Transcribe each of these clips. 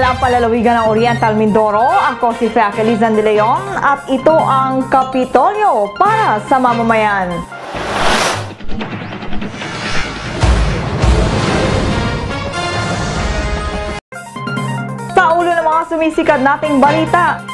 Walang palalawigan ng Oriental Mindoro. Ako si Fea Elizan de Leon at ito ang Kapitolyo para sa mamamayan. Sa ulo ng mga sumisikat nating balita,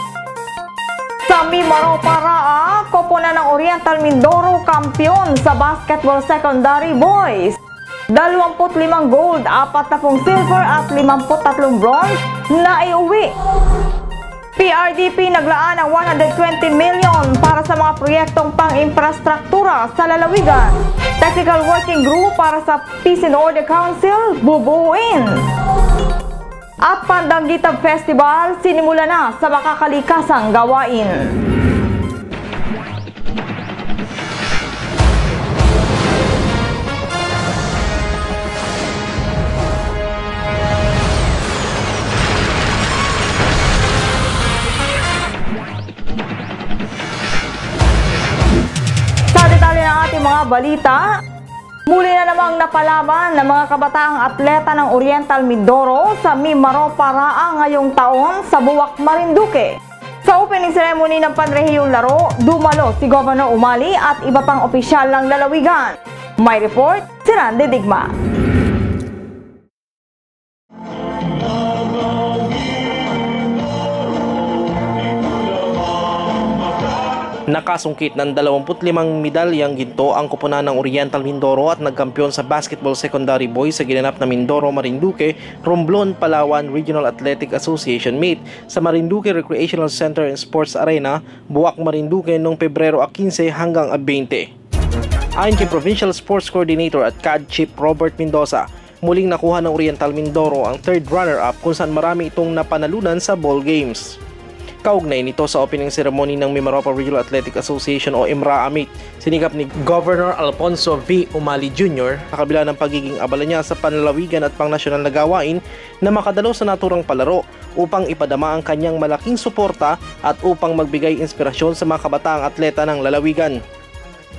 sa Mimaro Paraa, koponan ng Oriental Mindoro kampiyon sa basketball secondary boys. 25 gold, 40 silver at 53 bronze na iuwi. PRDP naglaan ng 120 million para sa mga proyektong pang-infrastruktura sa lalawigan. Technical Working Group para sa Peace and Order Council bubuuin. At Pandangitab Festival sinimula na sa makakalikasang gawain. Mga balita, muli na namang napalaban ng mga kabataang atleta ng Oriental Mindoro sa Mimaro Paraa ngayong taon sa Buwak, Marinduque. Sa opening ceremony ng panrehiyong laro, dumalo si Governor Umali at iba pang opisyal ng lalawigan. May report si Randy Digma. Nakasungkit ng 25 medalyang ginto ang koponan ng Oriental Mindoro at nagkampiyon sa basketball secondary boys sa ginanap na Mindoro Marinduque Romblon Palawan Regional Athletic Association meet sa Marinduque Recreational Center and Sports Arena, Buwak, Marinduque noong Pebrero 15 hanggang 20. Ayon kay Provincial Sports Coordinator at CAD Chief Robert Mendoza, muling nakuha ng Oriental Mindoro ang third runner-up kung saan marami itong napanalunan sa ball games. Kaugnay nito sa opening ceremony ng Mimaropa Regional Athletic Association o IMRA Meet, sinikap ni Governor Alfonso V. Umali Jr. sa kabila ng pagiging abala niya sa panlalawigan at pangnasyonal na gawain na makadalo sa naturang palaro upang ipadama ang kanyang malaking suporta at upang magbigay inspirasyon sa mga kabataang atleta ng lalawigan.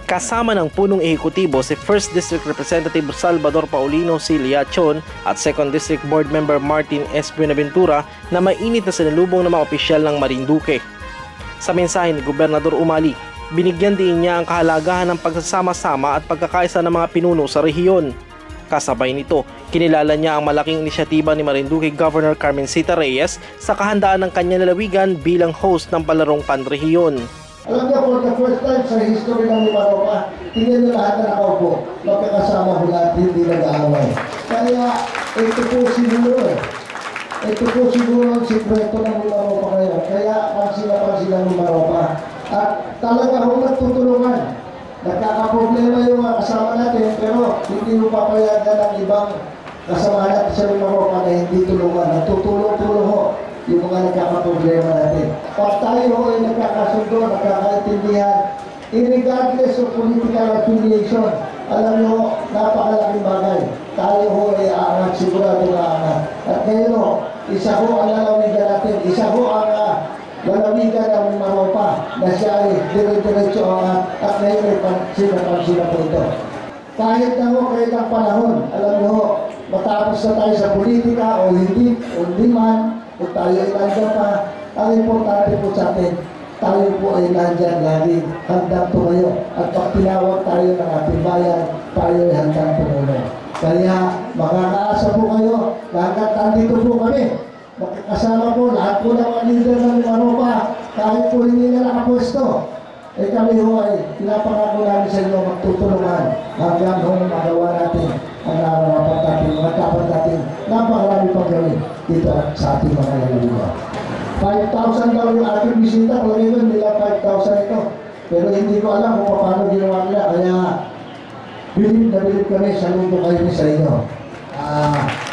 Kasama ng punong ehekutibo si 1st District Representative Salvador Paulino C. Liachon at 2nd District Board Member Martin S. Buenaventura na mainit na sinalubong ng mga opisyal ng Marinduque. Sa mensahe ni Gobernador Umali, binigyan din niya ang kahalagahan ng pagsasama-sama at pagkakaisa ng mga pinuno sa rehiyon. Kasabay nito, kinilala niya ang malaking inisyatiba ni Marinduque Governor Carmencita Reyes sa kahandaan ng kanyang lalawigan bilang host ng palarong panrehiyon. Alam niyo, for the first time sa history ng Mimaropa, tingnan niyo lahat na nakaupo, magkakasama ko lahat, hindi nag-aaway. Kaya, ito po siguro ang sikreto ng Mimaropa ngayon. Kaya, pansin ng Mimaropa. At talaga kung nagtutulungan, nagkakaproblema yung mga kasama natin, pero hindi mo papayagan ng ibang kasama natin sa Mimaropa na hindi tulungan. Nagtutulong-tulong ho yung mga nagkakaproblema natin. Pag tayo ay nagkakasundo, nagkakaintindihan, irregardless of political affiliation, alam nyo, napakalaking bagay. Tayo ho ay aangat, sigurado na aangat. At ngayon ho, isa ho ang lalawigan natin, isa ho ang lalawigan ng Mimaropa na siya ay dire-diretso angat at ngayon ay pansin po ito. Kahit na ho, kahit ang panahon, alam nyo ho, matapos na tayo sa politika o hindi man, kung tayo ay nandiyan pa, ang importante po sa atin, tayo po ay nandiyan lagi, handang tumayo. At pag tinawag tayo ng ating bayan, tayo ay handang tumulong. Kaya makakaasa po kayo, hanggang nandito po kami. Makakasama po, lahat po ng mga leader ng Mimaropa, kahit po hindi na nakapwesto. Eh kami ho ay pinapangako namin sa inyo magtutulungan hanggang magawa natin ang nararapat natin, mga dapat natin, napakarami pang gawin dito sa ating mga lalawigan. 5,000 daw yung ating bisita, kung ngayon nila 5,000 ito. Pero hindi ko alam kung paano ginawa nila, kaya bilib na bilib kami, saludo kayo sa inyo. At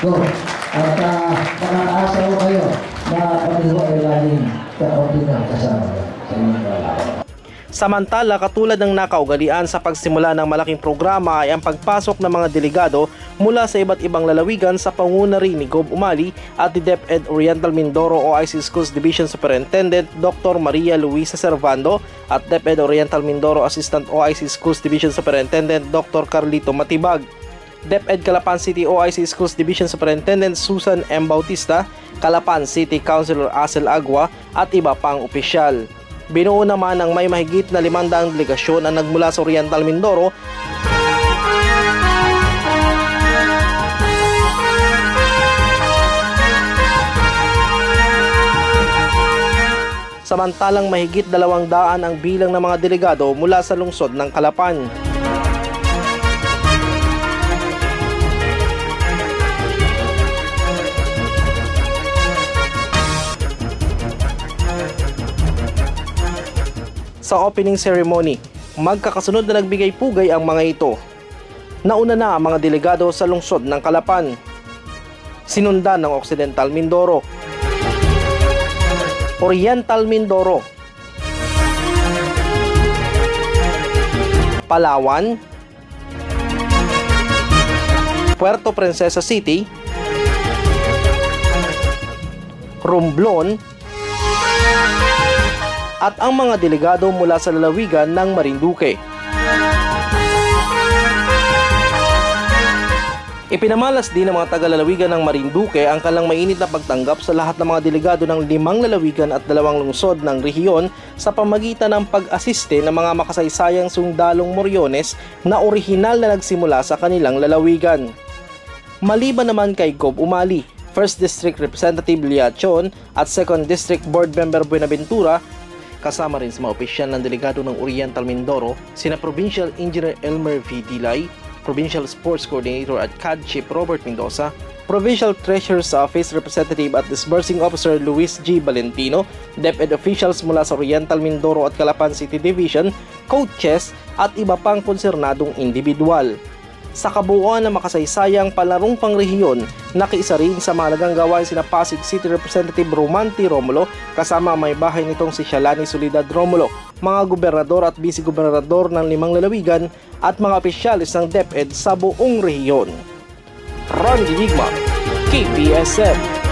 makakaasa ko kayo na kami ho ay laging kauntinang kasama sa inyong lalawigan. Samantala, katulad ng nakaugalian sa pagsimula ng malaking programa ay ang pagpasok ng mga delegado mula sa iba't ibang lalawigan sa panguna rin ni Gob Umali at ni DepEd Oriental Mindoro OIC Schools Division Superintendent Dr. Maria Luisa Servando at DepEd Oriental Mindoro Assistant OIC Schools Division Superintendent Dr. Carlito Matibag. DepEd Calapan City OIC Schools Division Superintendent Susan M. Bautista, Calapan City Councilor Asel Agua at iba pang opisyal. Binuo naman ang may mahigit na 500 delegasyon ang nagmula sa Oriental Mindoro samantalang mahigit 200 ang bilang ng mga delegado mula sa lungsod ng Calapan. Sa opening ceremony, magkakasunod na nagbigay pugay ang mga ito. Nauna na ang mga delegado sa lungsod ng Calapan, sinundan ng Occidental Mindoro, Oriental Mindoro, Palawan, Puerto Princesa City, Romblon, at ang mga delegado mula sa lalawigan ng Marinduque. Ipinamalas din ng mga taga-lalawigan ng Marinduque ang kanilang mainit na pagtanggap sa lahat ng mga delegado ng 5 lalawigan at 2 lungsod ng rehiyon sa pamagitan ng pag-asiste ng mga makasaysayang sundalong Moriones na orihinal na nagsimula sa kanilang lalawigan. Maliban naman kay Gob Umali, 1st District Representative Liachon at 2nd District Board Member Buenaventura, kasama rin sa mga opisyal ng delegado ng Oriental Mindoro, sina Provincial Engineer Elmer V. Dilay, Provincial Sports Coordinator at CAD Chief Robert Mendoza, Provincial Treasurer's Office Representative at Disbursing Officer Luis G. Valentino, DepEd officials mula sa Oriental Mindoro at Calapan City Division, coaches at iba pang konsernadong individual. Sa kabuuan ng makasaysayang palarong pangrehiyon, nakiisa rin sa mahalagang gawain sina Pasig City Representative Romanti Romulo kasama may bahay nitong si Shalani Solidad Romulo, mga gobernador at vice-gobernador ng 5 lalawigan at mga opisyalis ng DepEd sa buong rehiyon. Ron Digma, KPSM.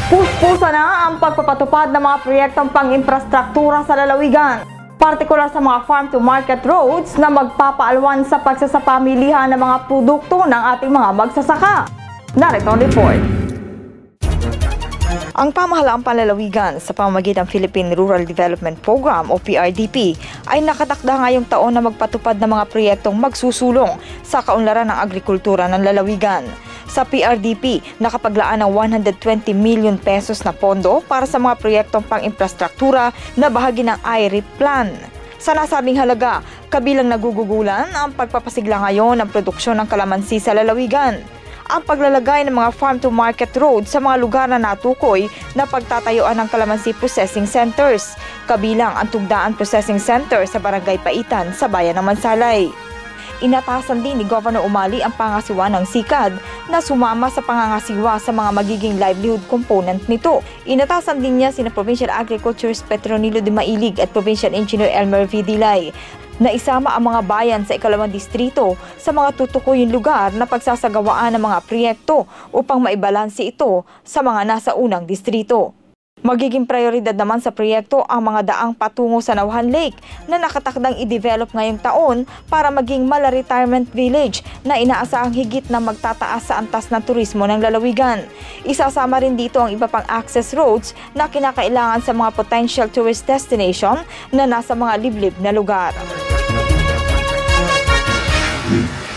Puspusa na ang pagpapatupad ng mga proyektong pang-infrastruktura sa lalawigan, partikular sa mga farm-to-market roads na magpapaalwan sa pagsasapamilihan ng mga produkto ng ating mga magsasaka. Narito ang report. Ang pamahalaang panlalawigan sa pamamagitan ng Philippine Rural Development Program o PRDP ay nakatakda ngayong taon na magpatupad ng mga proyektong magsusulong sa kaunlaran ng agrikultura ng lalawigan. Sa PRDP, nakapaglaan ng 120 million pesos na pondo para sa mga proyektong pang-infrastruktura na bahagi ng IRIP Plan. Sa nasabing halaga, kabilang nagugugulan ang pagpapasigla ngayon ng produksyon ng kalamansi sa lalawigan, ang paglalagay ng mga farm-to-market road sa mga lugar na natukoy na pagtatayuan ng kalamansi processing centers, kabilang ang Tugdaan Processing Center sa Barangay Paitan sa Bayan ng Mansalay. Inatasan din ni Governor Umali ang pangasiwa ng SICAD na sumama sa pangangasiwa sa mga magiging livelihood component nito. Inatasan din niya sina Provincial Agriculturist Petronilo de Mailig at Provincial Engineer Elmer V. Dilay na isama ang mga bayan sa ikalawang distrito sa mga tutukuying lugar na pagsasagawaan ng mga proyekto upang maibalanse ito sa mga nasa unang distrito. Magiging prioridad naman sa proyekto ang mga daang patungo sa Nauhan Lake na nakatakdang i-develop ngayong taon para maging mala retirement village na inaasahang higit na magtataas sa antas ng turismo ng lalawigan. Isasama rin dito ang iba pang access roads na kinakailangan sa mga potential tourist destination na nasa mga liblib na lugar.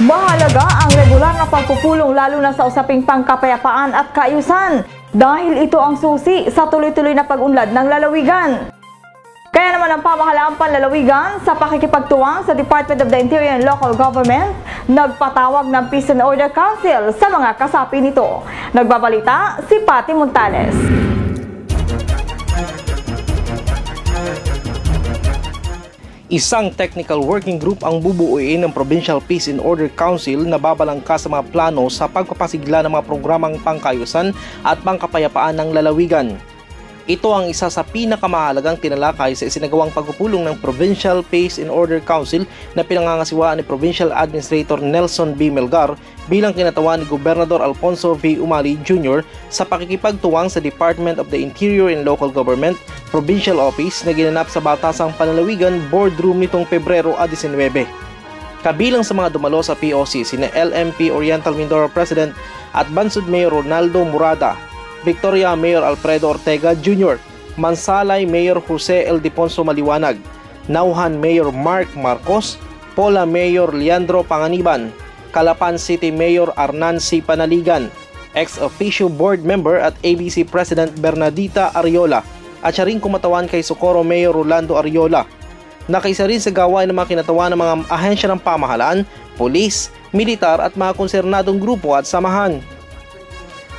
Mahalaga ang regular na pagpupulong lalo na sa usaping pangkapayapaan at kaayusan dahil ito ang susi sa tuloy-tuloy na pag-unlad ng lalawigan. Kaya naman ang pamahalaang panlalawigan sa pakikipagtuwang sa Department of the Interior and Local Government, nagpatawag ng Peace and Order Council sa mga kasapi nito. Nagbabalita si Patty Montales. Isang technical working group ang bubuuin ng Provincial Peace and Order Council na babalangkas sa mga plano sa pagpapasigla ng mga programang pangkayusan at pangkapayapaan ng lalawigan. Ito ang isa sa pinakamahalagang tinalakay sa isinagawang pagpupulong ng Provincial Peace and Order Council na pinangangasiwaan ni Provincial Administrator Nelson B. Melgar bilang kinatawan ni Gobernador Alfonso V. Umali Jr. sa pakikipagtuwang sa Department of the Interior and Local Government Provincial Office na ginanap sa Batasang Panlalawigan Boardroom nitong Pebrero 19. Kabilang sa mga dumalo sa POC sina LMP Oriental Mindoro President at Bansud Mayor Ronaldo Murada, Victoria Mayor Alfredo Ortega Jr., Mansalay Mayor Jose Ildefonso Maliwanag, Nauhan Mayor Mark Marcos, Pola Mayor Leandro Panganiban, Calapan City Mayor Arnan C. Panaligan, ex-officio board member at ABC President Bernadita Ariola, at siya rin kumatawan kay Socorro Mayor Rolando Ariola. Nakaisa rin sa gawain ng mga kinatawan ng mga ahensya ng pamahalaan, polis, militar at mga konsernadong grupo at samahan.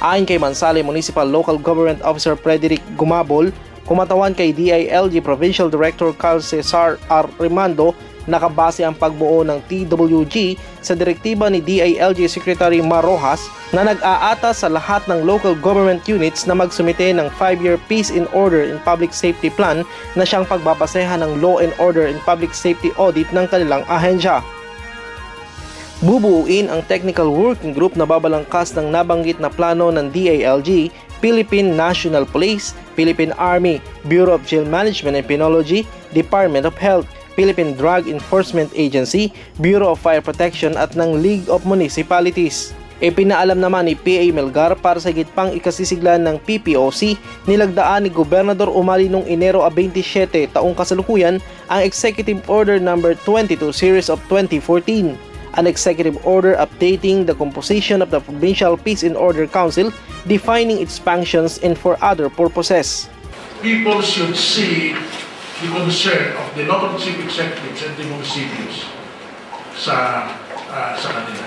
Ayon kay Mansalay Municipal Local Government Officer Frederick Gumabol, kumatawan kay DILG Provincial Director Carl Cesar R. Rimando, nakabase ang pagbuo ng TWG sa direktiba ni DILG Secretary Mar Rojas na nag-aatas sa lahat ng local government units na magsumite ng 5-year Peace and Order and Public Safety Plan na siyang pagbabasehan ng Law and Order and Public Safety Audit ng kanilang ahensya. Bubuuin ang technical working group na babalangkas ng nabanggit na plano ng DILG, Philippine National Police, Philippine Army, Bureau of Jail Management and Penology, Department of Health, Philippine Drug Enforcement Agency, Bureau of Fire Protection at ng League of Municipalities. Ipinaalam naman ni PA Melgar para sa higit pang ikasisiglan ng PPOC, nilagdaan ni Gobernador Umali noong Enero 27 taong kasalukuyan ang Executive Order No. 22 Series of 2014. An executive order updating the composition of the Provincial Peace and Order Council, defining its functions and for other purposes. People should see the concern of the local chief executives and the municipalities sa kanila.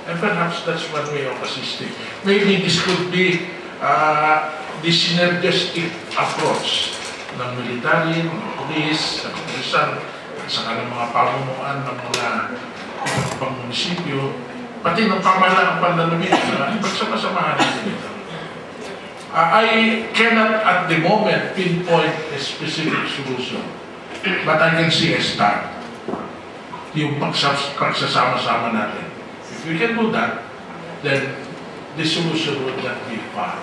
And perhaps that's one way of assisting. Maybe this could be the synergistic approach ng military, ng police, ng polisan, at saka ng mga pamunuan ng mga pang munisipyo, pati ng pamahalaan panlalawigan, pagsama-samahan natin ito. I cannot at the moment pinpoint a specific solution, but I can see a start. Yung pagsasama-sama natin. If we can do that, then the solution would not be far.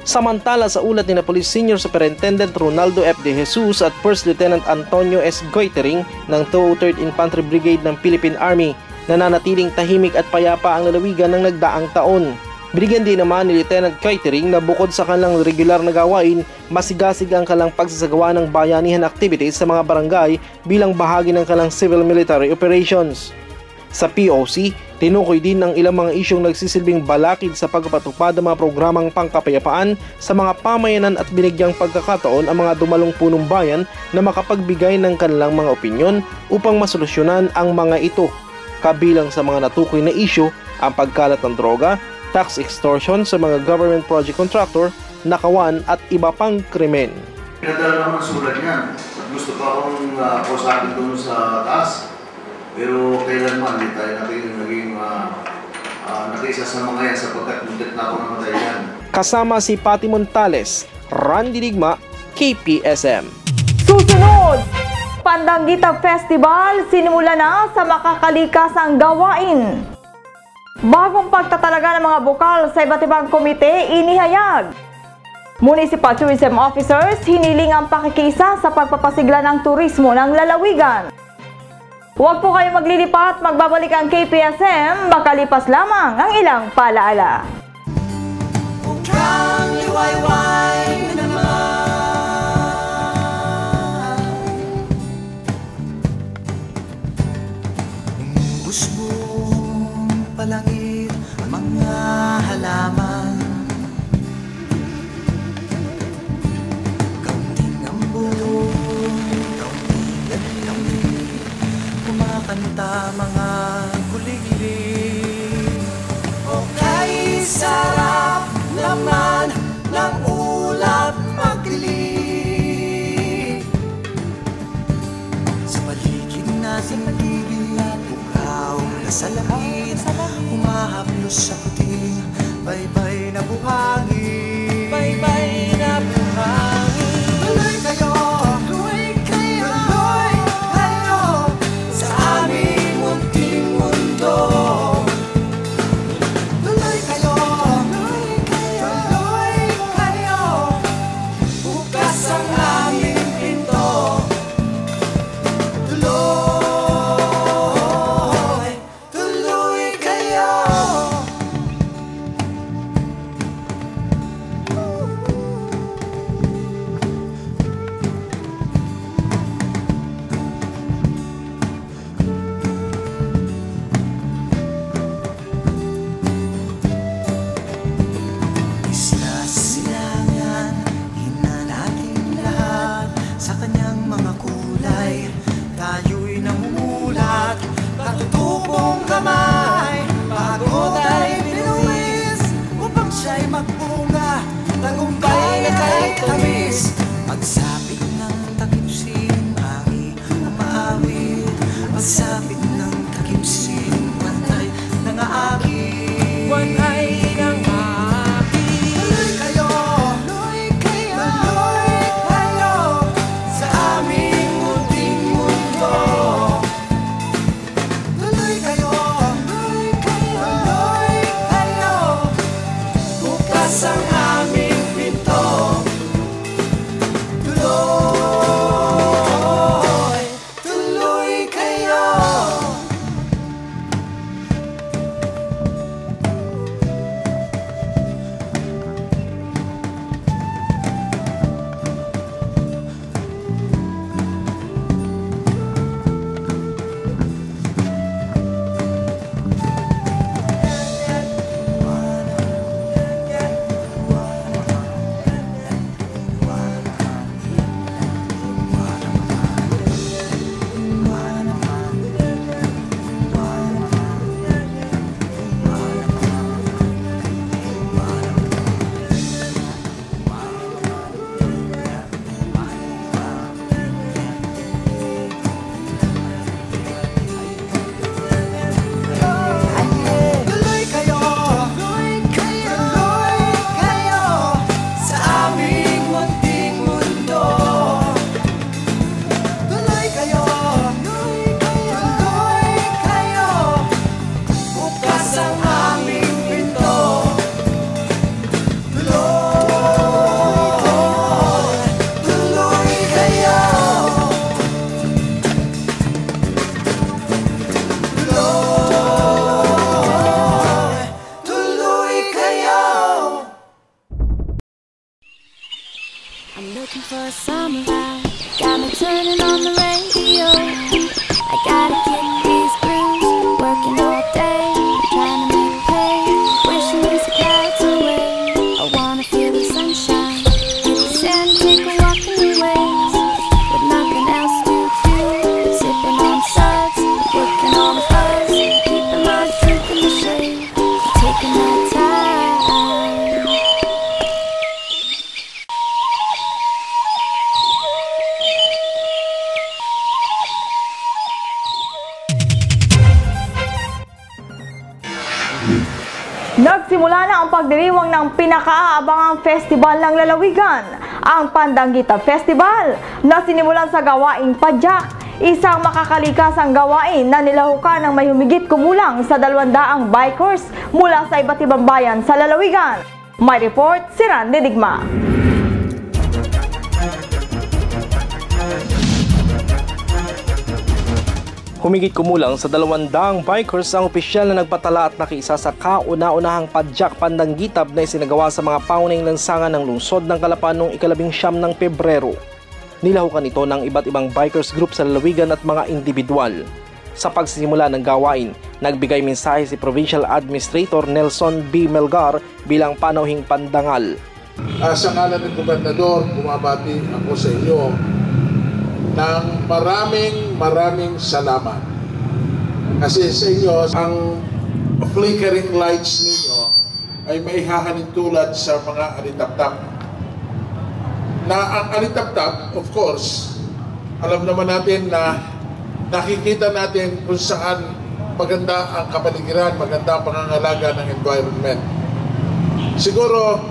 Samantala sa ulat ni na Police Senior Superintendent Ronaldo F. De Jesus at First Lieutenant Antonio S. Goitering ng 203rd Infantry Brigade ng Philippine Army, nananatiling tahimik at payapa ang lalawigan ng nagdaang taon. Binigyan din naman ni Lieutenant Goitering na bukod sa kanilang regular na gawain, masigasig ang kanilang pagsasagawa ng bayanihan activities sa mga barangay bilang bahagi ng kanilang civil military operations. Sa POC, tinukoy din ang ilang mga isyong nagsisilbing balakid sa pagpapatupad ng mga programang pangkapayapaan sa mga pamayanan at binigyang pagkakataon ang mga dumalong punong bayan na makapagbigay ng kanilang mga opinyon upang masolusyonan ang mga ito. Kabilang sa mga natukoy na isyu ang pagkalat ng droga, tax extortion sa mga government project contractor, nakawan at iba pang krimen. Pinadala naman sulat niyan. Gusto pa akong kausapin doon sa taas. Pero kailanman, hindi tayo naging nakisa sa mga yan sapagkat muntik na ako namatay yan. Kasama si Patty Montales, Randy Digma, KPSM. Susunod! Pandanggita Festival sinimula na sa makakalikasang gawain. Bagong pagtatalaga ng mga bukal sa iba't ibang komite inihayag. Municipal Tourism Officers hiniling ang pakikisa sa pagpapasigla ng turismo ng lalawigan. Huwag po kayo maglilipat, magbabalik ang KPSM, makalipas lamang ang ilang paalaala. Usbong palangit mga halaman, kaunting ambon, kaunting lamig, kumakanta mga kuliglig. O kay sarap naman ng ulap maglilig sa paligid. sa puting baybay na buhangin. Baybay na buhangin. Tuloy kayo, tuloy kayo, tuloy kayo sa aming munting mundo. Tuloy kayo, tuloy kayo, tuloy kayo. Bukas ang aming pinto. Tuloy, tuloy kayo. Isla-silangan, hinanating lahat sa kanyang mga kulay. Tayo'y namumulat, katutubong kamay. Bago tayo binuwis, upang siya'y magbunga. Tagumpay na kahit tamis, pagsapit ng takipsin, aking umaawit. Pagsapit ng takipsin, pantay ng aking pantay ng aking. Tuloy kayo, tuloy kayo, tuloy kayo sa aming munting mundo. Tuloy kayo, tuloy kayo, tuloy kayo. Bukas ang aming pinto. Tuloy, tuloy kayo. Tuloy kayo, tuloy kayo, tuloy kayo sa aming munting mundo. Tuloy kayo, tuloy kayo, tuloy kayo. Bukas ang aming pinto. Tuloy, tuloy kayo. Tuloy kayo. I'm looking for a summer ride. Got me turning on the radio. I gotta kick these blues. Working all day, trying to make pay. Wishing these clouds away. I wanna feel the sunshine. Hit the sand, take a walk in the waves. With nothing else to do, sipping on suds, working on the fuzz, keeping my drink in the shade, taking my time. Nagsimula na ang pagdiriwang ng pinakaaabangang festival ng lalawigan, ang Pandanggita Festival, na sinimulan sa gawaing padyak, isang makakalikasang gawain na nilahukan ng may humigit kumulang sa 200 bikers mula sa iba't ibang bayan sa lalawigan. May report si Randy Digma. Humigit kumulang sa 200 bikers ang opisyal na nagpatala at nakiisa sa kauna-unahang padyak pandanggitab na isinagawa sa mga paunang lansangan ng lungsod ng Calapan noong 19 ng Pebrero. Nilahukan ito ng iba't ibang bikers group sa lalawigan at mga individual. Sa pagsisimula ng gawain, nagbigay mensahe si Provincial Administrator Nelson B. Melgar bilang panauhing pandangal. Sa ngalan ng Gobernador, bumabati ako sa inyo ng maraming salamat. Kasi sa inyo, ang flickering lights ninyo ay may hahanin tulad sa mga alitaptap. Na ang alitaptap, of course, alam naman natin na nakikita natin kung saan maganda ang kapaligiran, maganda ang pangangalaga ng environment. Siguro,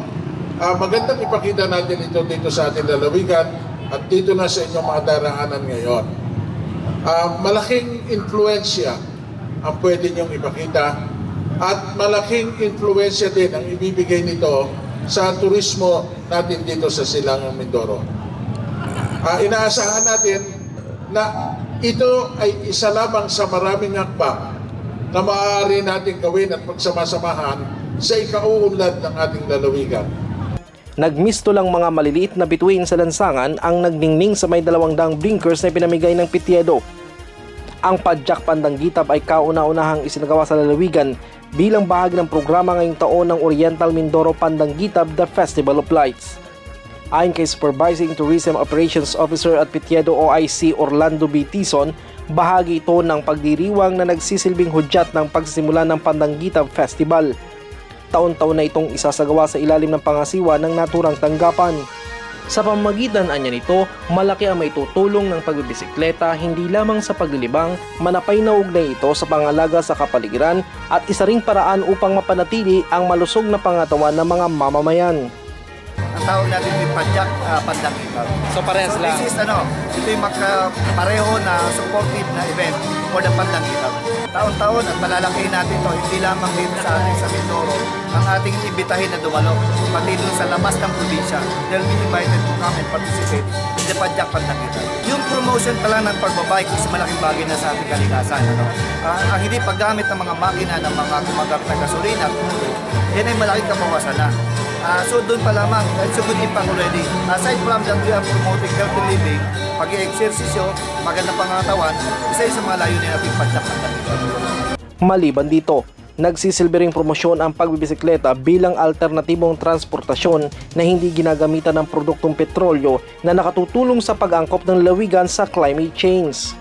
magandang ipakita natin ito dito sa ating lalawigan at dito na sa inyong mga daraanan ngayon. Malaking influensya ang pwede niyong ipakita at malaking influensya din ang ibibigay nito sa turismo natin dito sa Silangang Mindoro. Inaasahan natin na ito ay isa lamang sa maraming hakbang na maaari natin gawin at pagsamasamahan sa ikauunlad ng ating lalawigan. Nagmisto lang mga maliliit na bituin sa lansangan ang nagningning sa may 200 blinkers na pinamigay ng Pitiedo. Ang Padyak Pandanggitap ay kauna-unahang isinagawa sa lalawigan bilang bahagi ng programa ngayong taon ng Oriental Mindoro Pandanggitap The Festival of Lights. Ayon kay Supervising Tourism Operations Officer at Pitiedo OIC Orlando B. Tison, bahagi ito ng pagdiriwang na nagsisilbing hudyat ng pagsisimula ng Pandanggitap Festival. Taon-taon na itong isasagawa sa ilalim ng pangasiwa ng naturang tanggapan. Sa pamamagitan anya nito, malaki ang maitutulong ng pagbibisikleta hindi lamang sa paglilibang, manapay na ugnay ito sa pangalaga sa kapaligiran at isa ring paraan upang mapanatili ang malusog na pangatawan ng mga mamamayan. Ang tawag natin yung Padyak Pandanggitap. So parehas lang? This is ito yung pareho na supportive na event for the Pandanggitap. Taon-taon at malalaki natin ito, hindi lamang dito sa ating sa Mindoro, ang ating imbitahin na dumalo, pati doon sa labas ng probinsya. They'll be invited to come and participate in the Padyak Pandanggitap. Yung promotion pala ng pagbabike is malaking bagay na sa ating kalikasan. Ang hindi paggamit ng mga makina ng mga gumagamit na gasolina at mundo, yan ay malaking kabawasan na. So doon pa lamang, it's a good impact already. Aside from that, we are promoting healthy living, pag-i-exersisyo, magandang pangangatawan, isa sa mga layunin nating Padyak Pandanggitap. Maliban dito, nagsisilbering promosyon ang pagbibisikleta bilang alternatibong transportasyon na hindi ginagamitan ng produktong petrolyo na nakatutulong sa pag-angkop ng lalawigan sa climate change.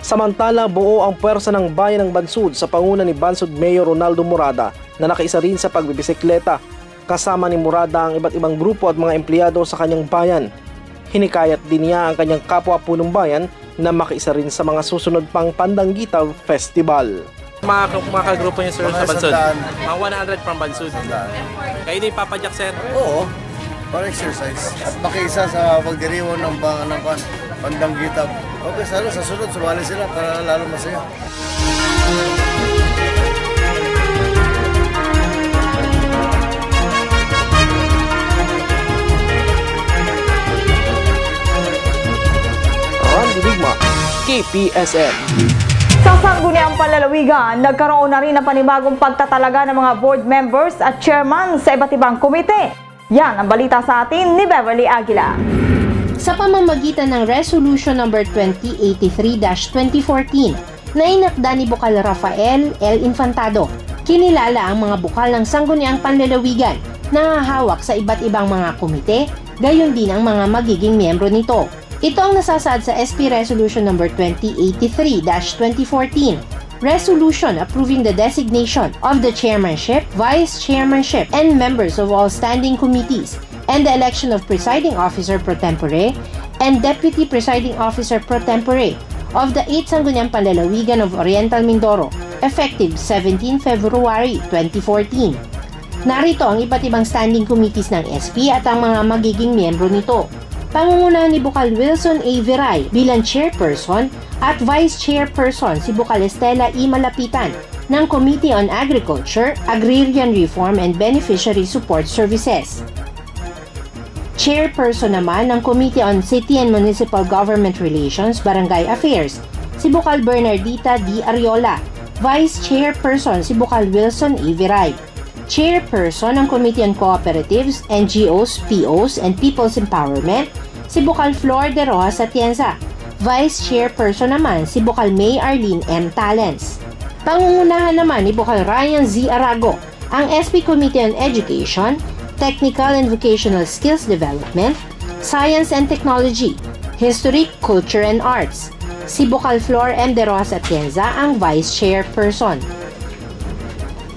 Samantala, buo ang puwersa ng bayan ng Bansud sa panguna ni Bansud Mayor Ronaldo Morada na nakaisa rin sa pagbibisikleta. Kasama ni Morada ang iba't ibang grupo at mga empleyado sa kanyang bayan. Hinikayat din niya ang kanyang kapwa punong bayan na makiisa rin sa mga susunod pang Pandanggitap Festival. Mga kagrupo niyo sir sa Bansud? Mga 100 from Bansud. Kayo din papadyak sir? Oo, para exercise. At makiisa sa pagdiriwang ng Pandanggitap. Okay, sana sa sunod, sumali sila para lalo masaya. KPSM. Sa Sangguniang Panlalawigan, nagkaroon na rin ng panibagong pagtatalaga ng mga board members at chairman sa iba't ibang komite. Yan ang balita sa atin ni Beverly Aguila. Sa pamamagitan ng Resolution No. 2083-2014 na inakda ni Bukal Rafael L. Infantado, kinilala ang mga bukal ng Sangguniang Panlalawigan na hahawak sa iba't ibang mga komite, gayon din ang mga magiging miyembro nito. Ito ang nasasaad sa SP Resolution No. 2083-2014, Resolution approving the designation of the chairmanship, vice chairmanship, and members of all standing committees, and the election of presiding officer pro tempore and deputy presiding officer pro tempore of the 8 Sangguniang Panlalawigan of Oriental Mindoro, effective 17 February 2014. Narito ang iba't ibang standing committees ng SP at ang mga magiging miyembro nito. Pangungunahan ni Bukal Wilson A. Viray bilang chairperson at vice chairperson si Bukal Estela E. Malapitan ng Committee on Agriculture, Agrarian Reform and Beneficiary Support Services. Chairperson naman ng Committee on City and Municipal Government Relations, Barangay Affairs, si Bukal Bernardita D. Ariola. Vice Chairperson si Bukal Wilson E. Viray. Chairperson ng Committee on Cooperatives, NGOs, POs, and People's Empowerment, si Bukal Flor de Rojas Atienza. Vice Chairperson naman si Bukal May Arlene M. Talens. Pangungunahan naman ni Bukal Ryan Z. Arago ang SP Committee on Education, Technical and Vocational Skills Development, Science and Technology, History, Culture and Arts. Si Bukal Flor M. de Rojas Atienza ang Vice Chairperson.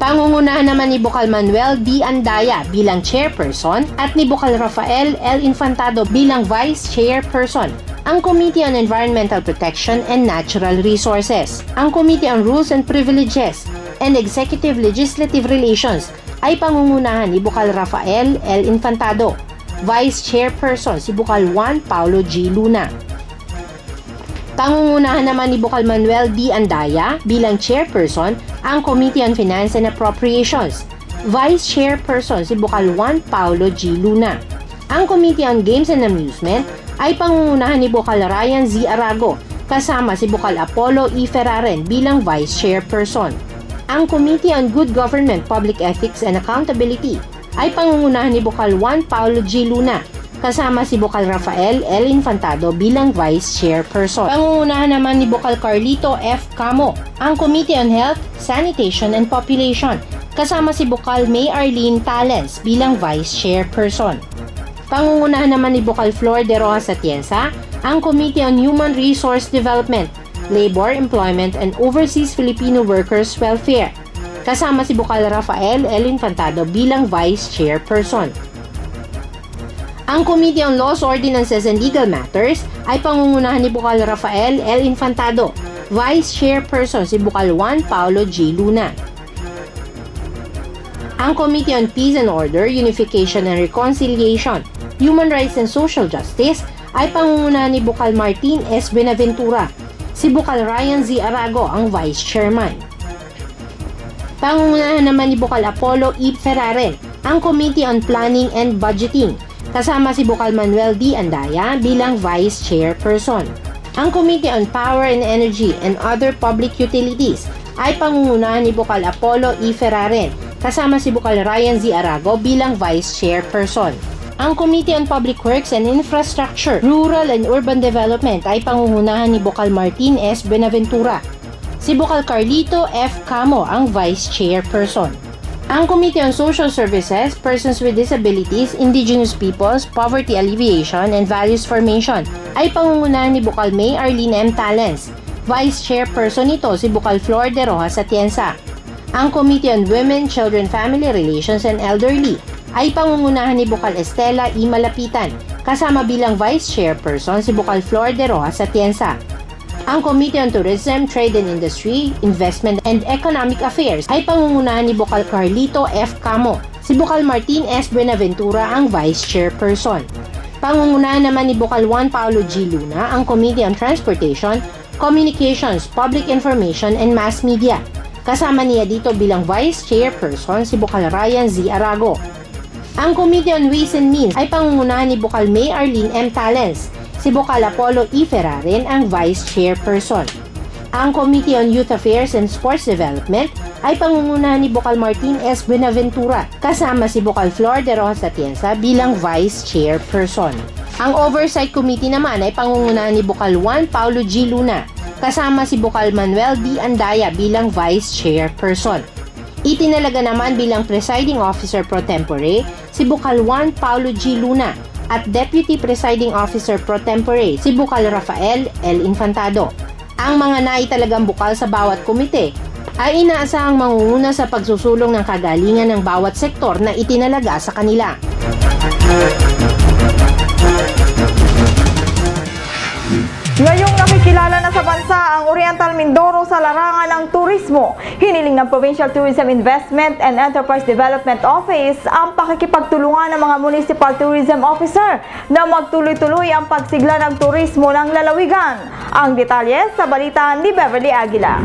Pangungunahan naman ni Bukal Manuel D. Andaya bilang Chairperson at ni Bukal Rafael L. Infantado bilang Vice Chairperson ang Committee on Environmental Protection and Natural Resources. Ang Committee on Rules and Privileges and Executive Legislative Relations ay pangungunahan ni Bukal Rafael L. Infantado. Vice Chairperson si Bukal Juan Paulo G. Luna. Pangungunahan naman ni Bukal Manuel D. Andaya bilang Chairperson ang Committee on Finance and Appropriations. Vice Chairperson si Bukal Juan Paulo G. Luna. Ang Committee on Games and Amusement ay pangungunahan ni Bukal Ryan Z. Arago kasama si Bukal Apollo E. Ferraren bilang Vice Chairperson. Ang Committee on Good Government, Public Ethics and Accountability ay pangungunahan ni Bukal Juan Paulo G. Luna kasama si Bukal Rafael L. Infantado bilang Vice Chairperson. Pangungunahan naman ni Bukal Carlito F. Camo ang Committee on Health, Sanitation and Population kasama si Bukal May Arlene Talens bilang Vice Chairperson. Pangungunahan naman ni Bukal Flor de Rojas Atienza ang Committee on Human Resource Development, Labor, Employment and Overseas Filipino Workers Welfare kasama si Bukal Rafael L. Infantado bilang Vice Chairperson. Ang Committee on Laws, Ordinances and Legal Matters ay pangungunahan ni Bukal Rafael L. Infantado, Vice Chairperson si Bukal Juan Paulo G. Luna. Ang Committee on Peace and Order, Unification and Reconciliation, Human Rights and Social Justice ay pangungunahan ni Bukal Martin S. Benaventura, si Bukal Ryan Z. Arago ang Vice Chairman. Pangungunahan naman ni Bukal Apollo E. Ferraren ang Committee on Planning and Budgeting, kasama si Bukal Manuel D. Andaya bilang Vice Chairperson. Ang Committee on Power and Energy and Other Public Utilities ay pangungunahan ni Bukal Apollo E. Ferraren, kasama si Bukal Ryan Z. Arago bilang Vice Chairperson. Ang Committee on Public Works and Infrastructure, Rural and Urban Development ay pangungunahan ni Bukal Martin S. Benaventura. Si Bukal Carlito F. Camo ang Vice Chairperson. Ang Committee on Social Services, Persons with Disabilities, Indigenous Peoples, Poverty Alleviation, and Values Formation ay pangungunahan ni Bukal May Arlene M. Talens. Vice Chairperson nito si Bukal Flor de Rojas Atienza. Ang Committee on Women, Children, Family Relations, and Elderly ay pangungunahan ni Bukal Estela E. Malapitan, kasama bilang Vice Chairperson si Bukal Flor de Rojas Atienza. Ang Committee on Tourism, Trade and Industry, Investment and Economic Affairs ay pangungunahan ni Bukal Carlito F. Camo. Si Bukal Martin S. Benaventura ang Vice Chairperson. Pangungunahan naman ni Bukal Juan Paulo G. Luna ang Committee on Transportation, Communications, Public Information and Mass Media. Kasama niya dito bilang Vice Chairperson si Bukal Ryan Z. Arago. Ang Committee on Ways and Means ay pangungunahan ni Bukal May Arlene M. Talens. Si Bukal Apollo E. Ferraren ang Vice Chairperson. Ang Committee on Youth Affairs and Sports Development ay pangungunahan ni Bukal Martin S. Buenaventura, kasama si Bukal Flor de Rojas Atienza bilang Vice Chairperson. Ang Oversight Committee naman ay pangungunahan ni Bukal Juan Paulo G. Luna, kasama si Bukal Manuel D. Andaya bilang Vice Chairperson. Itinalaga naman bilang Presiding Officer Pro Tempore si Bukal Juan Paulo G. Luna at Deputy Presiding Officer Pro Tempore si Bukal Rafael L. Infantado. Ang mga naitalagang bukal sa bawat komite ay inaasahang mangunguna sa pagsusulong ng kagalingan ng bawat sektor na itinalaga sa kanila. Ngayong nakikilala na sa bansa ang Oriental Mindoro sa larangan ng turismo, hiniling ng Provincial Tourism Investment and Enterprise Development Office ang pakikipagtulungan ng mga Municipal Tourism Officer na magtuloy-tuloy ang pagsigla ng turismo ng lalawigan. Ang detalye sa balita ni Beverly Aguila.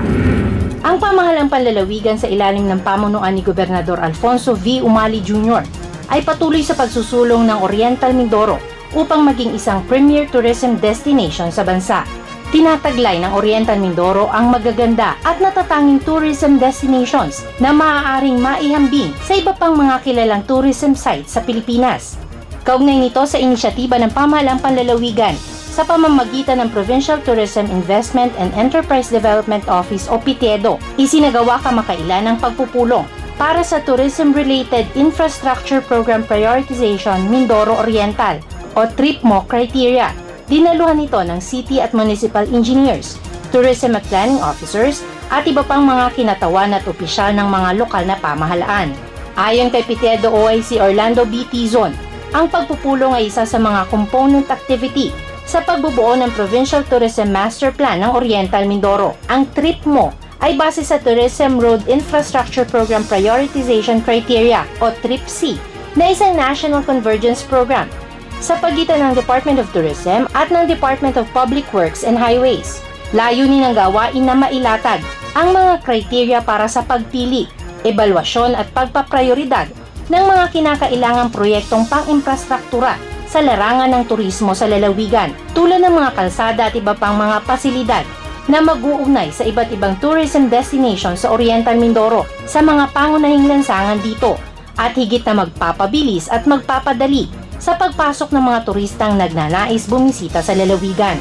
Ang pamahalang panlalawigan sa ilalim ng pamunuan ni Gobernador Alfonso V. Umali Jr. ay patuloy sa pagsusulong ng Oriental Mindoro upang maging isang premier tourism destination sa bansa. Tinataglay ng Oriental Mindoro ang magaganda at natatanging tourism destinations na maaaring maihambing sa iba pang mga kilalang tourism sites sa Pilipinas. Kaugnay nito sa inisyatiba ng pamahalang panlalawigan sa pamamagitan ng Provincial Tourism Investment and Enterprise Development Office o PTEDO, isinagawa kamakailan ang pagpupulong para sa Tourism-Related Infrastructure Program Prioritization Mindoro Oriental o TRIPMO criteria. Dinaluhan ito ng city at municipal engineers, tourism at planning officers at iba pang mga kinatawan at opisyal ng mga lokal na pamahalaan. Ayon kay PTEDO OIC Orlando B. Tizon, ang pagpupulong ay isa sa mga component activity sa pagbubuo ng Provincial Tourism Master Plan ng Oriental Mindoro. Ang trip mo ay base sa Tourism Road Infrastructure Program Prioritization Criteria o TRIP-C na isang National Convergence Program sa pagitan ng Department of Tourism at ng Department of Public Works and Highways. Layunin ng gawain na mailatag ang mga kriteria para sa pagpili, ebalwasyon at pagpaprioridad ng mga kinakailangang proyektong pang-infrastruktura sa larangan ng turismo sa lalawigan, tulad ng mga kalsada at iba pang mga pasilidad na mag-uugnay sa iba't ibang tourism destination sa Oriental Mindoro sa mga pangunahing lansangan dito at higit na magpapabilis at magpapadali sa pagpasok ng mga turistang nagnanais bumisita sa lalawigan.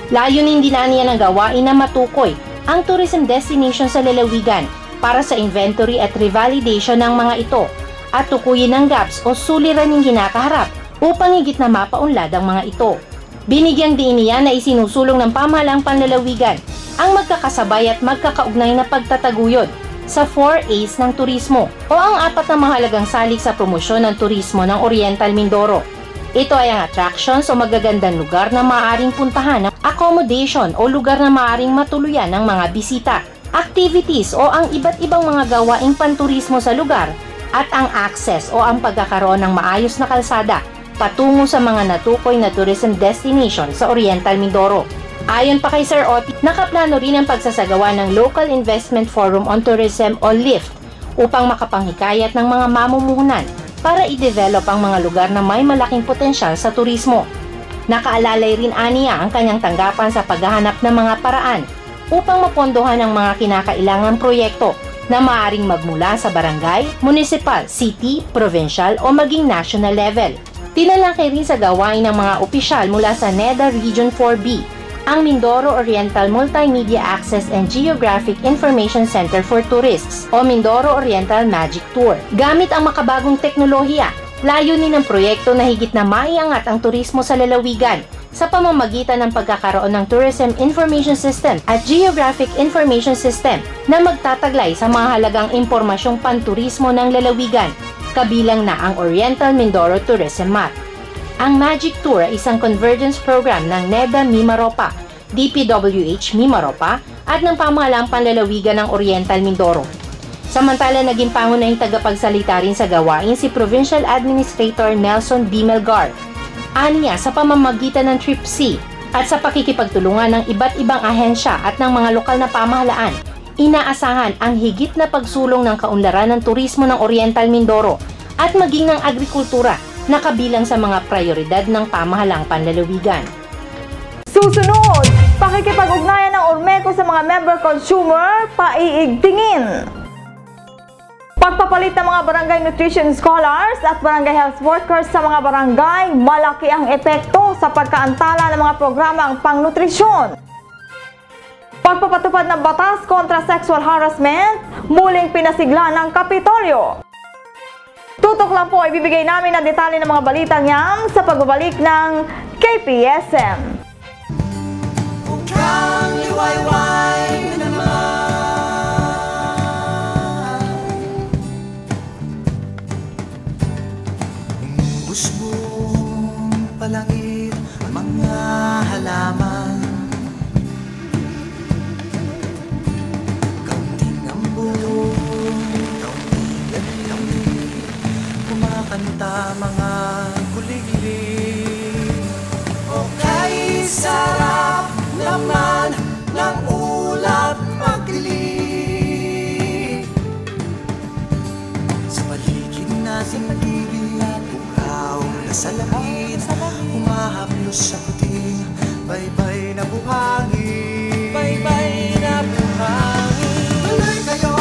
Layunin din niya ng gawain na matukoy ang tourism destination sa lalawigan para sa inventory at revalidation ng mga ito at tukuyin ang gaps o suliraning kinakaharap upang higit na mapaunlad ang mga ito. Binigyang diin niya na isinusulong ng pamahalaang panlalawigan ang magkakasabay at magkakaugnay na pagtataguyod sa 4A's ng turismo o ang 4 na mahalagang salik sa promosyon ng turismo ng Oriental Mindoro. Ito ay ang attractions o magagandang lugar na maaaring puntahan, accommodation o lugar na maaaring matuluyan ng mga bisita, activities o ang iba't ibang mga gawaing panturismo sa lugar at ang access o ang pagkakaroon ng maayos na kalsada patungo sa mga natukoy na tourism destination sa Oriental Mindoro. Ayon pa kay Sir Otti, nakaplano rin ang pagsasagawa ng Local Investment Forum on Tourism o LIFT upang makapanghikayat ng mga mamumuhunan para i-develop ang mga lugar na may malaking potensyal sa turismo. Nakaalalay rin aniya ang kanyang tanggapan sa paghahanap ng mga paraan upang mapondohan ang mga kinakailangang proyekto na maaaring magmula sa barangay, municipal, city, provincial o maging national level. Tinalakay rin sa gawain ng mga opisyal mula sa NEDA Region 4B, ang Mindoro Oriental Multimedia Access and Geographic Information Center for Tourists o Mindoro Oriental Magic Tour. Gamit ang makabagong teknolohiya, layunin ng proyekto na higit na maiangat ang turismo sa lalawigan sa pamamagitan ng pagkakaroon ng Tourism Information System at Geographic Information System na magtataglay sa mga halagang impormasyong panturismo ng lalawigan, kabilang na ang Oriental Mindoro Tourism Map. Ang Magic Tour ay isang convergence program ng NEDA Mimaropa, DPWH Mimaropa at ng pamahalaang panlalawigan ng Oriental Mindoro. Samantala, naging pangunahing tagapagsalita rin sa gawain si Provincial Administrator Nelson B. Melgar. Aniya sa pamamagitan ng TRIP-C at sa pakikipagtulungan ng iba't ibang ahensya at ng mga lokal na pamahalaan, inaasahan ang higit na pagsulong ng kaunlaran ng turismo ng Oriental Mindoro at maging ng agrikultura na kabilang sa mga prioridad ng pamahalaang panlalawigan. Susunod, pakikipag-ugnayan ng Ormeco sa mga member consumer, paiigtingin. Pagpapalit ng mga barangay nutrition scholars at barangay health workers sa mga barangay, malaki ang epekto sa pagkaantala ng mga programang pangnutrisyon. Pagpapatupad ng batas kontra sexual harassment, muling pinasigla ng Kapitolyo. Tutok lang po, ibibigay namin ang detalye ng mga balitang yan sa pagbabalik ng KPSM. Kang liwayway naman. Ubus mong palangit ang mga halaman. Kaunting ambon, kaunting gabi, kumakanta mga kuliglig. Okay, sarap naman ng ulap magdilig. Sa paligid na sa paligid, bukaw na salamin, humahaplos sa puting baybay na buhangin. Baybay na buhangin. Tuloy kayo,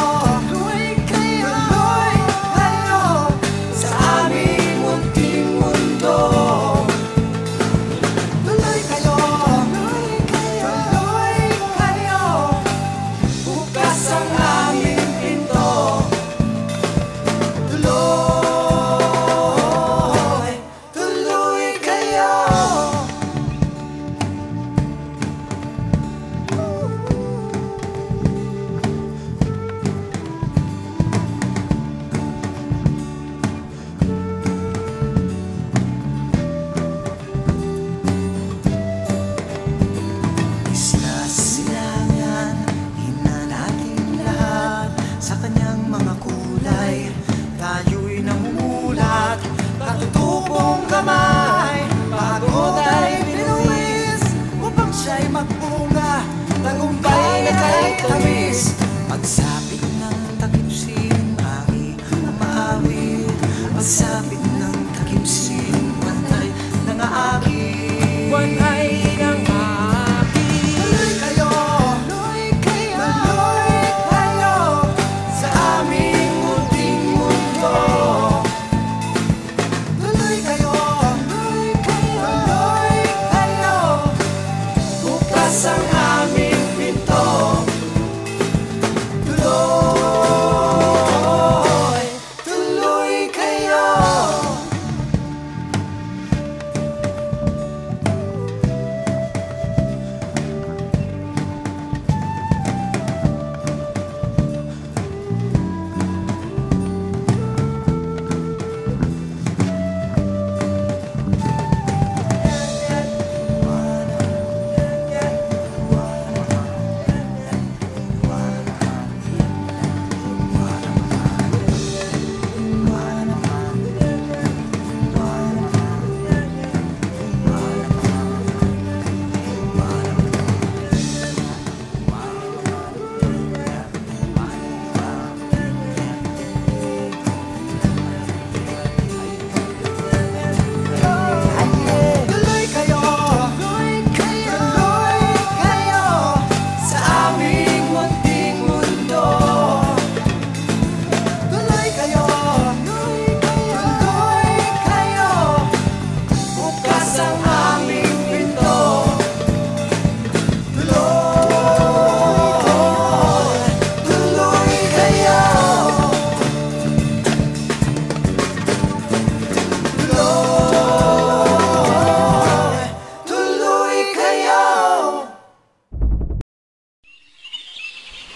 tuloy kayo, tuloy kayo sa aming munting mundo. Tuloy kayo, tuloy kayo, bukas ang aming pinto. Tuloy, tuloy kayo. Pasapit ng takip siling ari umaawit. Pasapit ng takip siling pantay nangaagi. Pantay nangaagi. Tuloy kayo, tuloy kayo, tuloy kayo sa aming munting mundo. Tuloy kayo, tuloy kayo, tuloy kayo. Bukas ang aming pinto. Tuloy, tuloy kayo. Tuloy kayo, tuloy kayo, tuloy kayo sa aming munting mundo. Tuloy kayo, tuloy kayo, tuloy kayo. Bukas ang aming pinto. Tuloy, tuloy kayo. Tuloy kayo.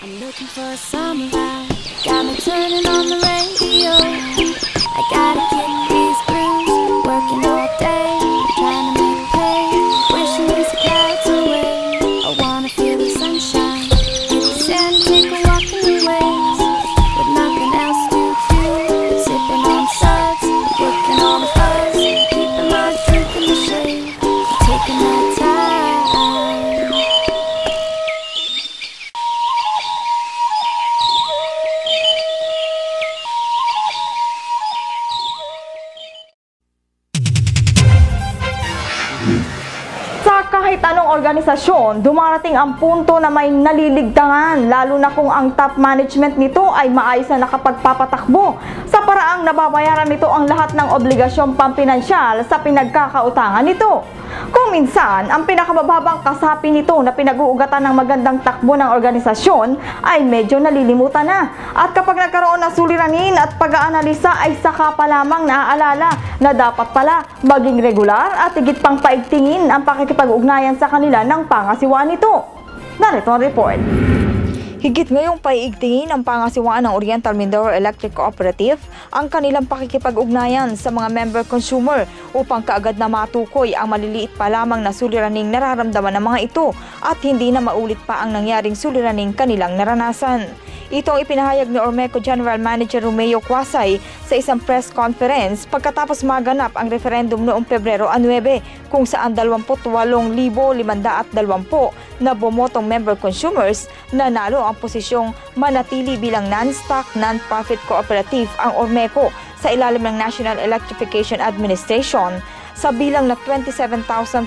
I'm looking for a summer ride. Got me turning on the radio. I gotta get these grooves. Working all day, trying to make pay. Wishing these clouds away. I wanna feel the sunshine. Hit the sand, take a walk in the waves. With nothing else to do. Sipping on suds, looking on the fuzz. Keeping my drink in the shade. Taking my time. Sa kahit anong organisasyon, dumarating ang punto na may naliligtangan, lalo na kung ang top management nito ay maayos na nakapagpapatakbo sa paraang nababayaran nito ang lahat ng obligasyong pampinansyal sa pinagkakautangan nito. Kung minsan, ang pinakamababang kasapi nito na pinag-uugatan ng magandang takbo ng organisasyon ay medyo nalilimutan na. At kapag nagkaroon ng suliranin at pag-aanalisa ay saka pa lamang naaalala na dapat pala maging regular at higit pang paigtingin ang pakikipag-ugnayan sa kanila ng pangasiwaan nito. Narito ang report. Higit ngayong paiigtingin ang pangasiwaan ng Oriental Mindoro Electric Cooperative ang kanilang pakikipag-ugnayan sa mga member consumer upang kaagad na matukoy ang maliliit pa lamang na suliraning nararamdaman ng mga ito at hindi na maulit pa ang nangyaring suliraning kanilang naranasan. Ito ang ipinahayag ni Ormeco General Manager Romeo Quasay sa isang press conference pagkatapos maganap ang referendum noong Pebrero 9 kung saan 28,520 na bumotong member consumers nanalo ang posisyong manatili bilang non-stock, non-profit cooperative ang Ormeco sa ilalim ng National Electrification Administration sa bilang na 27,400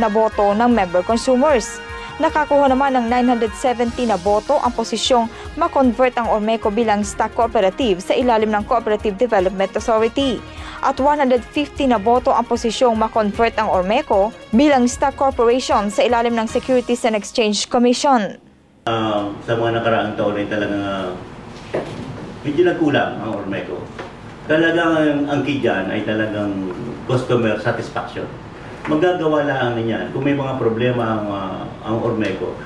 na boto ng member consumers. Nakakuha naman ng 970 na boto ang posisyong ma-convert ang Ormeco bilang stock cooperative sa ilalim ng Cooperative Development Authority. At 150 na boto ang posisyong ma-convert ang Ormeco bilang stock corporation sa ilalim ng Securities and Exchange Commission. Sa mga nakaraang taon ay talagang medyo nagkulang ang Ormeco. Talagang ang key dyan ay talagang customer satisfaction. Magagawa lang niyan kung may mga problema ang Ormeco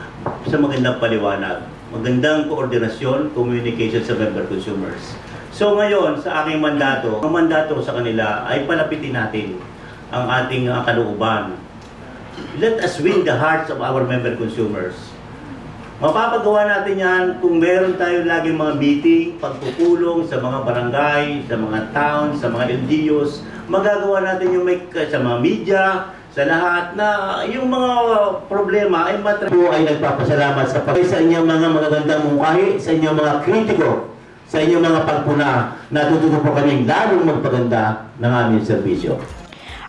sa magandang paliwanag, magandang koordinasyon, communication sa member consumers. So ngayon, sa aking mandato, ang mandato sa kanila ay palapitin natin ang ating kalooban. Let us win the hearts of our member consumers. Mapapagawa natin yan kung meron tayo laging mga meeting, pagpupulong sa mga barangay, sa mga towns, sa mga LGUs. Magagawa natin yung sa mga media, sa lahat na yung mga problema ay po ay nagpapasalamat sa sa inyong mga magagandang mungkahi, sa inyong mga kritiko, sa inyong mga pagpuna. Natututo po kaming lalong magpaganda ng aming serbisyo.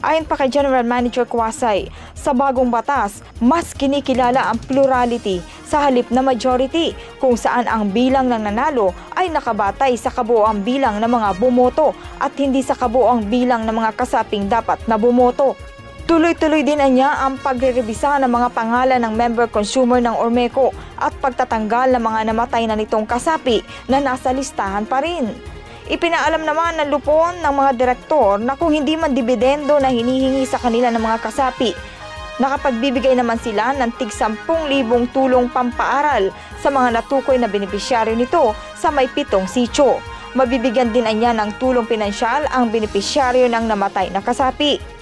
Ayon pa kay General Manager Kuwasay, sa bagong batas, mas kinikilala ang plurality sa halip na majority, kung saan ang bilang ng nanalo ay nakabatay sa kabuoang bilang ng mga bumoto at hindi sa kabuoang bilang ng mga kasaping dapat na bumoto. Tuloy-tuloy din niya ang pagre-rebisa ng mga pangalan ng member consumer ng Ormeco at pagtatanggal ng mga namatay na nitong kasapi na nasa listahan pa rin. Ipinaalam naman ng lupon ng mga direktor na kung hindi man dibidendo na hinihingi sa kanila ng mga kasapi, nakapagbibigay naman sila ng tig 10,000 tulong pampaaral sa mga natukoy na benepisyaryo nito sa may 7 sitio. Mabibigyan din niya ng tulong pinansyal ang benepisyaryo ng namatay na kasapi.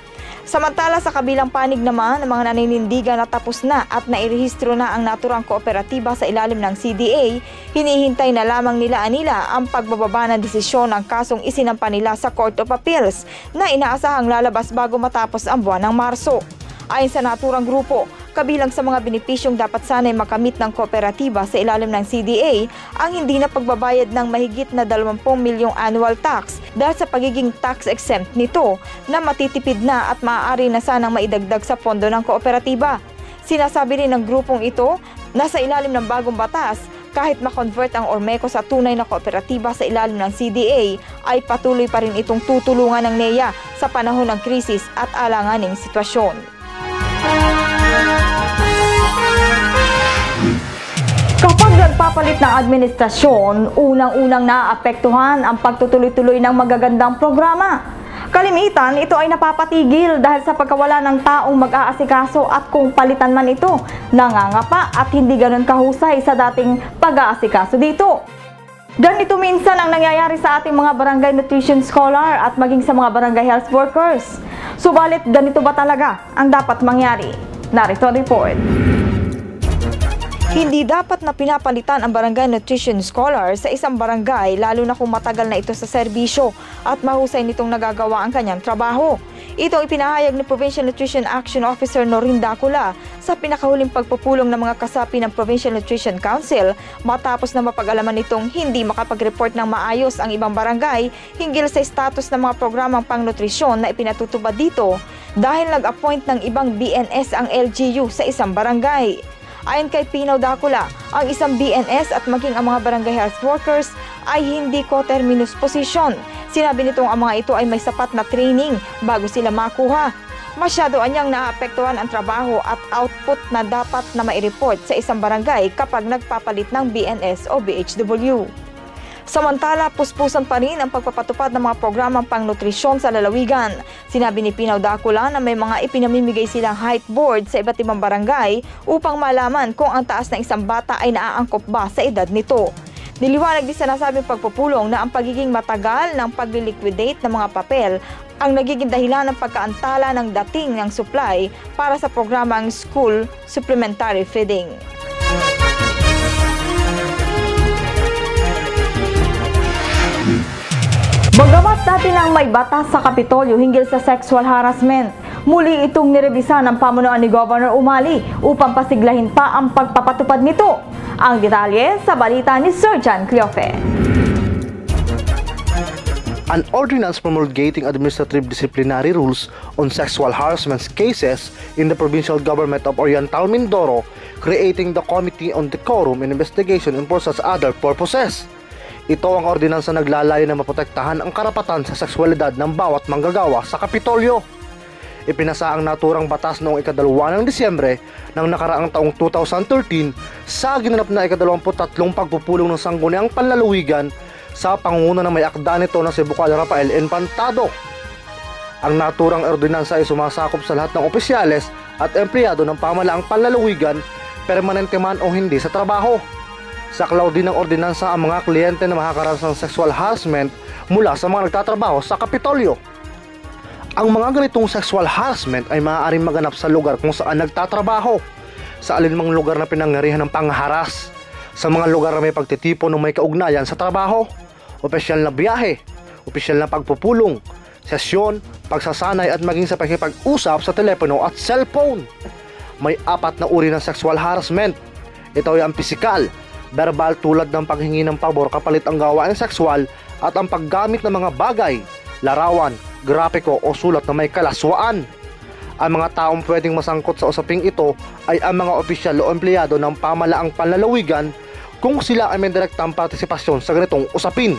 Samantala sa kabilang panig naman, ang mga naninindigan na tapos na at nairehistro na ang naturang kooperatiba sa ilalim ng CDA, hinihintay na lamang nila ang pagbababa ng desisyon ng kasong isinampa nila sa Court of Appeals na inaasahang lalabas bago matapos ang buwan ng Marso. Ayon sa naturang grupo, kabilang sa mga benepisyong dapat sana'y makamit ng kooperatiba sa ilalim ng CDA ang hindi na pagbabayad ng mahigit na 20 milyong annual tax dahil sa pagiging tax exempt nito na matitipid na at maaari na sanang maidagdag sa pondo ng kooperatiba. Sinasabi rin ng grupong ito na sa ilalim ng bagong batas, kahit makonvert ang Ormeco sa tunay na kooperatiba sa ilalim ng CDA, ay patuloy pa rin itong tutulungan ng NEA sa panahon ng krisis at alanganing sitwasyon. Kapag nagpapalit ng administrasyon, unang-unang naapektuhan ang pagtutuloy-tuloy ng magagandang programa. Kalimitan, ito ay napapatigil dahil sa pagkawala ng taong mag-aasikaso at kung palitan man ito, nangangapa at hindi ganun kahusay sa dating pag-aasikaso dito. Ganito minsan ang nangyayari sa ating mga barangay nutrition scholar at maging sa mga barangay health workers. Subalit, ganito ba talaga ang dapat mangyari? Narito ang report. Hindi dapat na pinapalitan ang barangay nutrition scholar sa isang barangay lalo na kung matagal na ito sa serbisyo at mahusay nitong nagagawa ang kanyang trabaho. Ito ang ipinahayag ni Provincial Nutrition Action Officer Norin Dacula sa pinakahuling pagpupulong ng mga kasapi ng Provincial Nutrition Council matapos na mapag-alaman nitong hindi makapag-report ng maayos ang ibang barangay hinggil sa status ng mga programang pangnutrisyon na ipinatutupad dito dahil nag-appoint ng ibang BNS ang LGU sa isang barangay. Ayon kay Pinaw Dacula, ang isang BNS at maging ang mga barangay health workers ay hindi co-terminus position. Sinabi nitong ang mga ito ay may sapat na training bago sila makuha. Masyado anyang naapektuhan ang trabaho at output na dapat na mai-report sa isang barangay kapag nagpapalit ng BNS o BHW. Samantala, puspusan pa rin ang pagpapatupad ng mga programang pangnutrisyon sa lalawigan. Sinabi ni Pinaw Dacula na may mga ipinamimigay silang height board sa iba't ibang barangay upang malaman kung ang taas ng isang bata ay naaangkop ba sa edad nito. Niliwanag din sa nasabing pagpupulong na ang pagiging matagal ng pag-liquidate ng mga papel ang nagiging dahilan ng pagkaantala ng dating ng supply para sa programang School Supplementary Feeding. Bagamat dati nang may batas sa Kapitolyo hinggil sa sexual harassment, muli itong nirebisa ng pamunuan ni Governor Umali upang pasiglahin pa ang pagpapatupad nito. Ang detalye sa balita ni Sir John Cleofe. An ordinance promulgating administrative disciplinary rules on sexual harassment cases in the provincial government of Oriental Mindoro, creating the Committee on Decorum and Investigation and for such other purposes. Ito ang ordinansa naglalayo na maprotektahan ang karapatan sa sexualidad ng bawat manggagawa sa Kapitolyo. Ipinasa ang naturang batas noong ika-2 ng Disyembre ng nakaraang taong 2013 sa ginanap na ika-23 pagpupulong ng Sangguniang Panlalawigan sa pangunguna ng may akda nito na si Bukal Rafael Infantado. Ang naturang ordinansa ay sumasakop sa lahat ng opisyales at empleyado ng pamahalaang panlalawigan, permanente man o hindi sa trabaho. Saklaw din ng ordinansa ang mga kliyente na makakaranas ng sexual harassment mula sa mga nagtatrabaho sa Kapitolyo. Ang mga ganitong sexual harassment ay maaaring maganap sa lugar kung saan nagtatrabaho, sa alinmang lugar na pinangyarihan ng pangharas, sa mga lugar na may pagtitipon ng may kaugnayan sa trabaho, opisyal na biyahe, opisyal na pagpupulong, sesyon, pagsasanay at maging sa pakikipag-usap sa telepono at cellphone. May 4 na uri ng sexual harassment. Ito ay ang pisikal, verbal tulad ng paghingi ng pabor kapalit ang gawain sexual at ang paggamit ng mga bagay, larawan, grapiko o sulat na may kalaswaan. Ang mga taong pwedeng masangkot sa usaping ito ay ang mga opisyal o empleyado ng pamalaang panlalawigan kung sila ay may direktang partisipasyon sa ganitong usapin.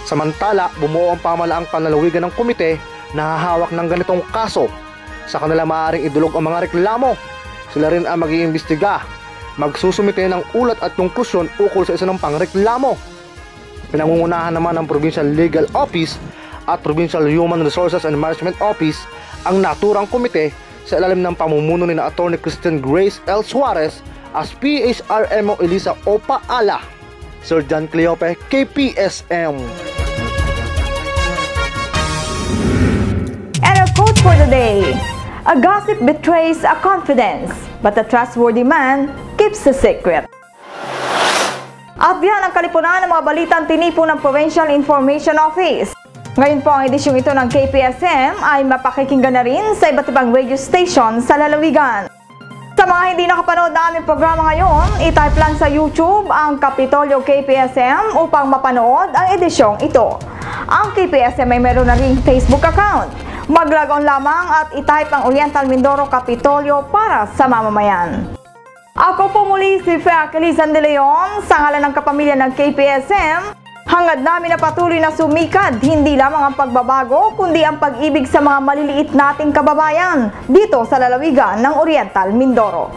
Samantala, bumuo ang pamalaang panlalawigan ng komite na hahawak ng ganitong kaso. Sa kanila maaaring idulog ang mga reklamo. Sila rin ang mag-iimbestiga, magsusumite ng ulat at konklusyon ukol sa isa ng pangreklamo. Pinangungunahan naman ng Provincial Legal Office at Provincial Human Resources and Management Office ang naturang komite sa ilalim ng pamumuno ni na Attorney Christian Grace L. Suarez as PHRMO Elisa Opa Ala. Sir John Cleope, KPSM. And our quote for the day: a gossip betrays a confidence, but a trustworthy man keeps a secret. At yan ang kalipunan ng mga balitang tinipo ng Provincial Information Office. Ngayon po ang edisyong ito ng KPSM ay mapakikinggan na rin sa iba't ibang radio station sa lalawigan. Sa mga hindi nakapanood na aming programa ngayon, i-type lang sa YouTube ang Kapitolyo KPSM upang mapanood ang edisyong ito. Ang KPSM ay meron na ring Facebook account. Mag-log on lamang at i-type ang Oriental Mindoro Kapitolyo para sa mamamayan. Ako po muli si Fea Calizan de Leon sa ngalan ng kapamilya ng KPSM. Hangad namin na patuloy na sumikad, hindi lamang ang pagbabago, kundi ang pag-ibig sa mga maliliit nating kababayan dito sa lalawigan ng Oriental Mindoro.